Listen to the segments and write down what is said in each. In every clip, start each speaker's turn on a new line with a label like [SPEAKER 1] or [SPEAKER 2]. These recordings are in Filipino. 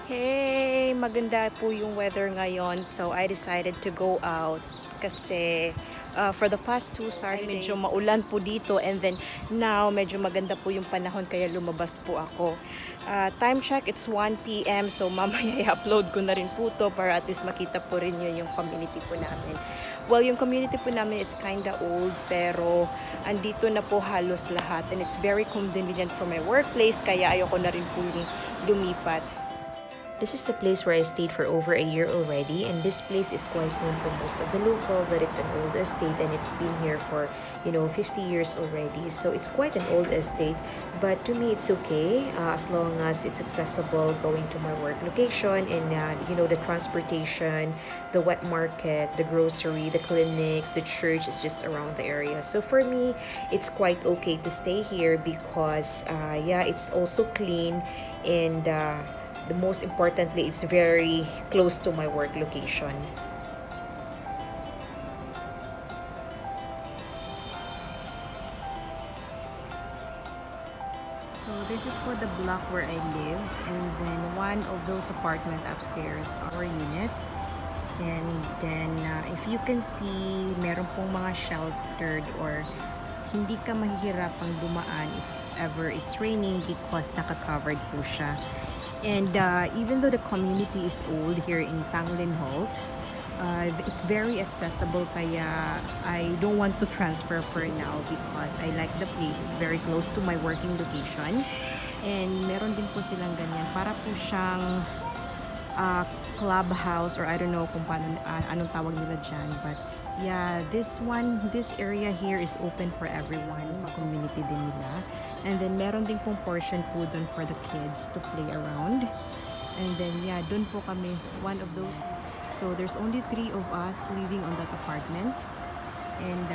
[SPEAKER 1] Hey, maganda po yung weather ngayon, so I decided to go out kasi for the past 2 Saturdays, medyo maulan po dito, and then now medyo maganda po yung panahon kaya lumabas po ako. Time check, it's 1 p.m. so mamaya i-upload ko na rin po to para at least makita po rin yun yung community po namin. Well, yung community po namin, it's kinda old, pero andito na po halos lahat, and it's very convenient for my workplace kaya ayoko na rin po yung lumipat.
[SPEAKER 2] This is the place where I stayed for over a year already, and this place is quite known for most of the local that it's an old estate and it's been here for 50 years already. So it's quite an old estate, but to me it's okay as long as it's accessible going to my work location, and the transportation, the wet market, the grocery, the clinics, the church is just around the area. So for me, it's quite okay to stay here because it's also clean, and the most importantly, it's very close to my work location.
[SPEAKER 1] So this is for the block where I live, and then one of those apartment upstairs, our unit. And then if you can see, meron pong mga sheltered, or hindi ka mahihirapang dumaan if ever it's raining because naka-covered po siya. And even though the community is old here in Tanglin Halt, it's very accessible, kaya I don't want to transfer for now because I like the place. It's very close to my working location. And meron din po silang ganyan. Para po siyang clubhouse, or I don't know kung paano, anong tawag nila dyan. But yeah, this area here is open for everyone sa community din nila. And then meron din pong portion po dun for the kids to play around. And then yeah, dun po kami, one of those. So there's only 3 of us living on that apartment. And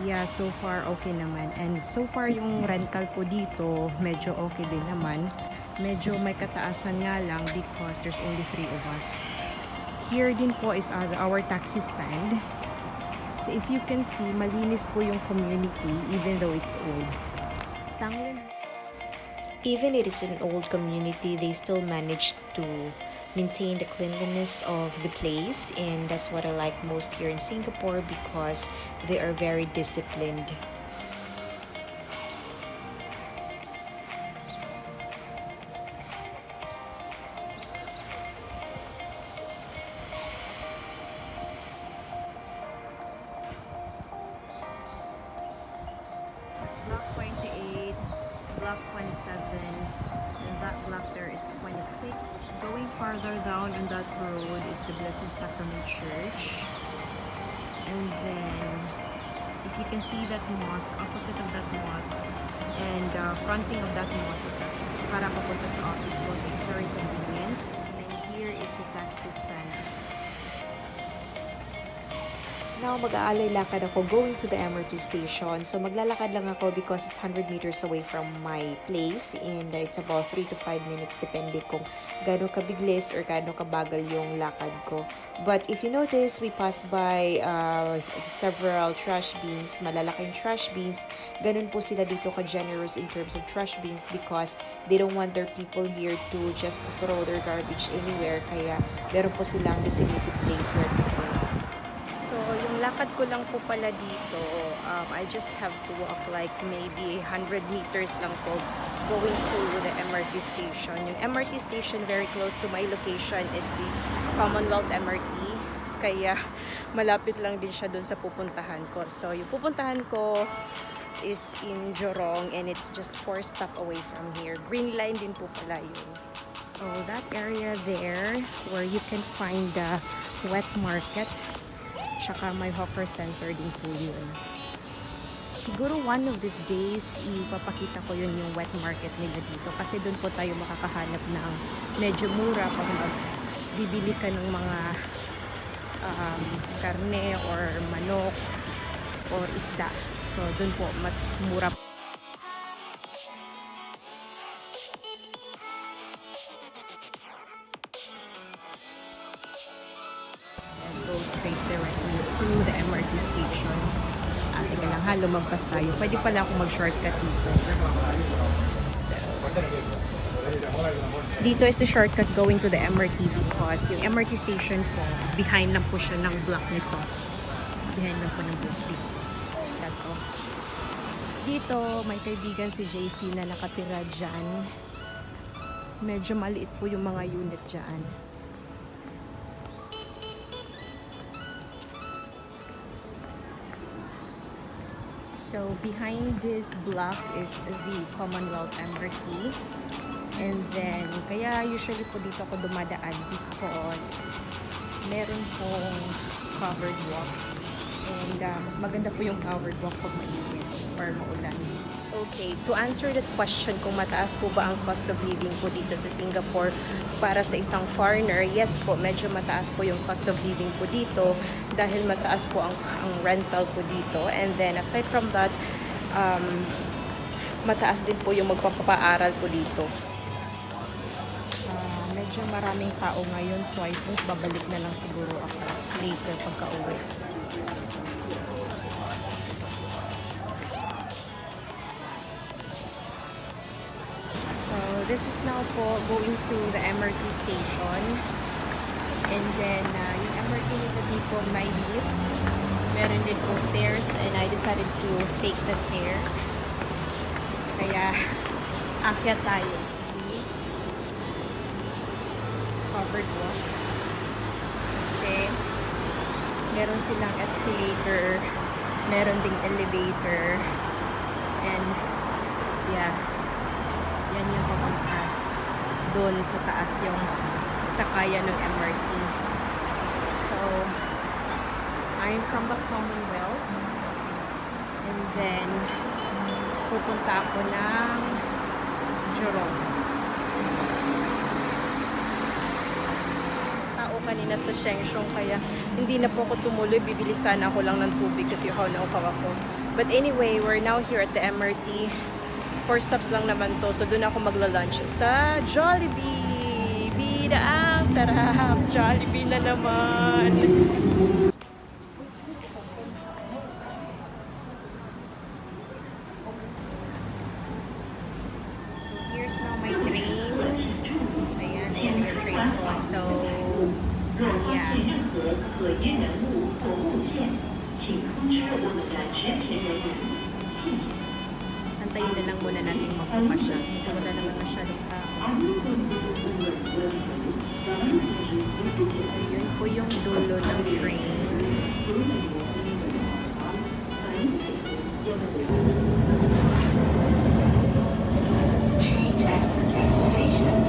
[SPEAKER 1] yeah, so far okay naman. And so far yung rental po dito, medyo okay din naman. Medyo may kataasan nga lang because there's only 3 of us. Here din po is our taxi stand. So if you can see, malinis po yung community even though it's old.
[SPEAKER 2] Even if it's an old community, they still managed to maintain the cleanliness of the place, and that's what I like most here in Singapore because they are very disciplined.
[SPEAKER 1] It's block 28, block 27, and that block there is 26, which is going farther down on that road is the Blessed Sacrament Church. And then, if you can see that mosque, opposite of that mosque, and fronting of that mosque is para papunta sa office ko, so it's very convenient. And then here is the taxi stand.
[SPEAKER 2] Now, mag-aalay lakad ako going to the MRT station. So, maglalakad lang ako because it's 100 meters away from my place, and it's about 3 to 5 minutes depende kung gaano kabiglis or gaano kabagal yung lakad ko. But if you notice, we passed by several trash bins, malalaking trash bins. Ganun po sila dito ka-generous in terms of trash bins because they don't want their people here to just throw their garbage anywhere. Kaya meron po silang designated place where to throw.
[SPEAKER 1] So, yung lakad ko lang po pala dito, I just have to walk like maybe 100 meters lang po going to the MRT station. Yung MRT station very close to my location is the Commonwealth MRT. Kaya malapit lang din siya dun sa pupuntahan ko. So, yung pupuntahan ko is in Jorong, and it's just 4 stop away from here. Green line din po pala yun. Oh, that area there where you can find the wet market. Tsaka may hawker center din po yun. Siguro one of these days, ipapakita ko yun yung wet market nila dito. Kasi doon po tayo makakahanap ng medyo mura pag bibili ka ng mga karne or manok or isda. So doon po mas mura. Go straight directly to the MRT station. Teka lang ha, lumagpas tayo. Pwede pala ako mag-shortcut dito. So, Dito is the shortcut going to the MRT because yung MRT station po, behind lang po siya ng block nito. Behind lang po ng block dito. That's all. Dito, may kaibigan si JC na nakatira dyan. Medyo maliit po yung mga unit dyan. So, behind this block is the Commonwealth MRT. And then, kaya usually po dito ako dumadaan because meron pong covered walk. And mas maganda po yung covered walk pag mainit or maulan. Okay, to answer that question kung mataas po ba ang cost of living po dito sa Singapore para sa isang foreigner, yes po, medyo mataas po yung cost of living po dito dahil mataas po ang rental po dito. And then aside from that, mataas din po yung magpapaaral po dito. Medyo maraming tao ngayon, so I think babalik na lang siguro ako later pagka-uwi. This is now po going to the MRT station. And then, yung MRT nito dito may lift. Meron din po stairs and I decided to take the stairs. Kaya, akyat tayo. Covered walk. Kasi, meron silang escalator, meron ding elevator, and, yeah. Yan yung papunta doon sa taas yung sakaya ng MRT. So, I'm from the Commonwealth. And then, pupunta ako ng Jurong. Tao kanina sa Shengshong, kaya hindi na po ako tumuloy. Bibili sana ako lang ng tubig kasi nauhaw ako. But anyway, we're now here at the MRT. 4 stops lang naman to. So, doon ako magla-lunch sa Jollibee. Bida, sarap. Jollibee na naman. So, here's now my train. Ayan yung train ko. So, yeah. Antayin na lang muna natin mapupas siya since wala naman masyadong tao. So, yun po yung dulo ng train. Change at the gas station.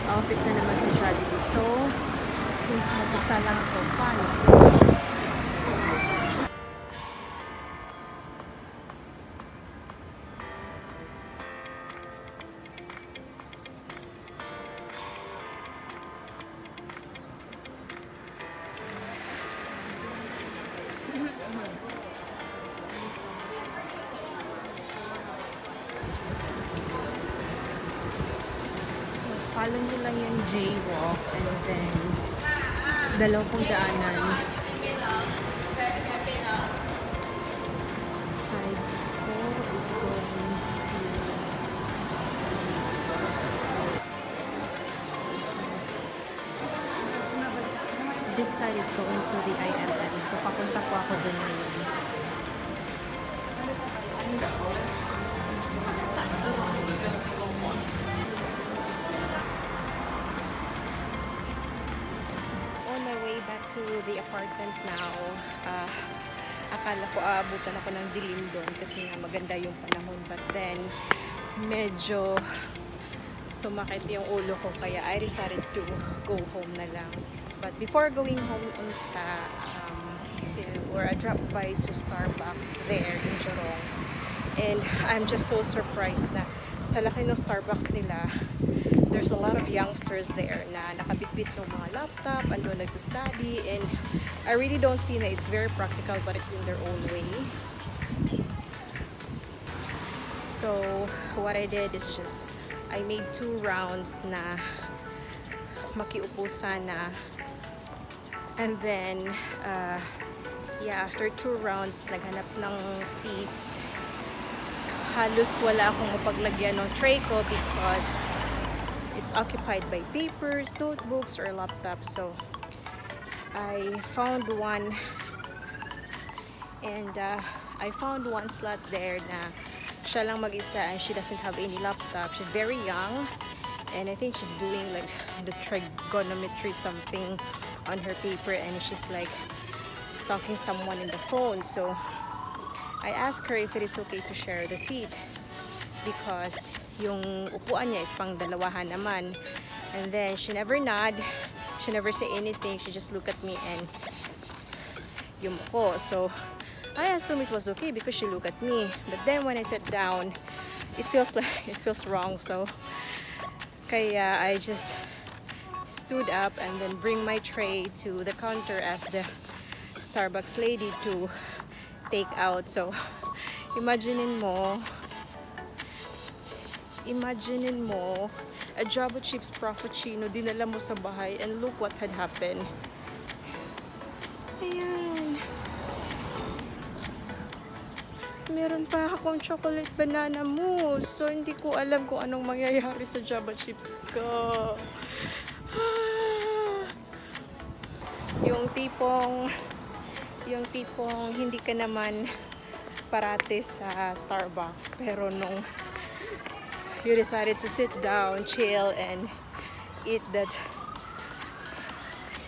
[SPEAKER 1] Office na naman sa Jollibee. So, since mag-isa lang ito, paano? follow nyo lang yung jaywalk and then dalawang daanan. Side ko is going to this side is going to the IMM. So papunta po ako dun ngayon. On my way back to the apartment now, akala ko aabutan ako ng dilim doon kasi nga maganda yung panahon, but then medyo sumakit yung ulo ko kaya I decided to go home na lang. But before going home, I dropped by to Starbucks there in Jorong, and I'm just so surprised na sa laki ng Starbucks nila, there's a lot of youngsters there na nakabitbit ng mga laptop, ando nagsa-study, and I really don't see na it's very practical, but it's in their own way. So what I did is just I made 2 rounds na makiupo sana, and then after 2 rounds naghanap ng seats. Halos wala akong mapaglagyan ng tray ko because it's occupied by papers, notebooks, or laptops. So I found one, and I found one slots there na siya lang mag-isa and she doesn't have any laptop. She's very young, and I think she's doing like the trigonometry something on her paper, and she's like talking someone in the phone. So I asked her if it is okay to share the seat because yung upuan niya is pang dalawahan naman. And then she never nod, she never say anything, she just look at me and yumuko. So I assumed it was okay because she looked at me. But then when I sat down, it feels wrong. So kaya I just stood up and then bring my tray to the counter as the Starbucks lady to take out. So imaginin mo a Java Chips Frappuccino dinala mo sa bahay, and look what had happened. Ayan, meron pa akong chocolate banana mousse, so hindi ko alam kung anong mangyayari sa Java Chips ko. Yung tipong hindi ka naman parate sa Starbucks, pero nung you decided to sit down, chill, and eat that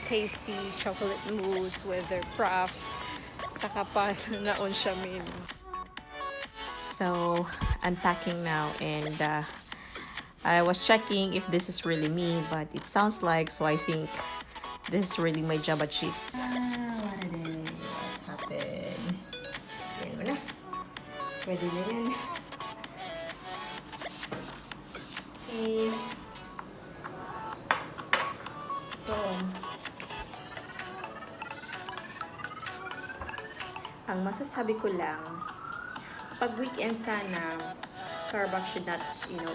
[SPEAKER 1] tasty chocolate mousse with their craft, saka pa naon siya min.
[SPEAKER 2] So I'm packing now, and I was checking if this is really me, but it sounds like, so I think this is really my Java Chips. What it is? What's happened? Yan mo na. Pwede na yan. Okay. So, ang masasabi ko lang, pag weekend sana, Starbucks should not,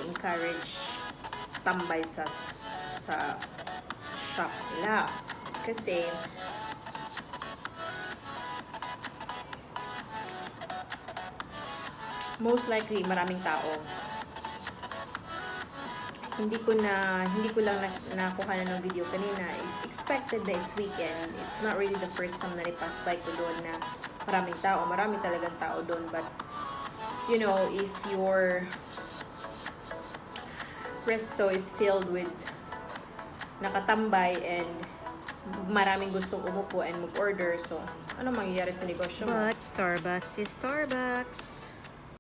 [SPEAKER 2] encourage tambay sa shop nila. Kasi most likely maraming tao. Hindi ko lang nakuha na ng video kanina. It's expected na it's weekend. It's not really the first time na ipass by ko doon na maraming tao. Marami talagang tao doon. But, if your resto is filled with nakatambay and maraming gustong umupo and mag-order, so ano mangyayari sa negosyo mo? But Starbucks is Starbucks.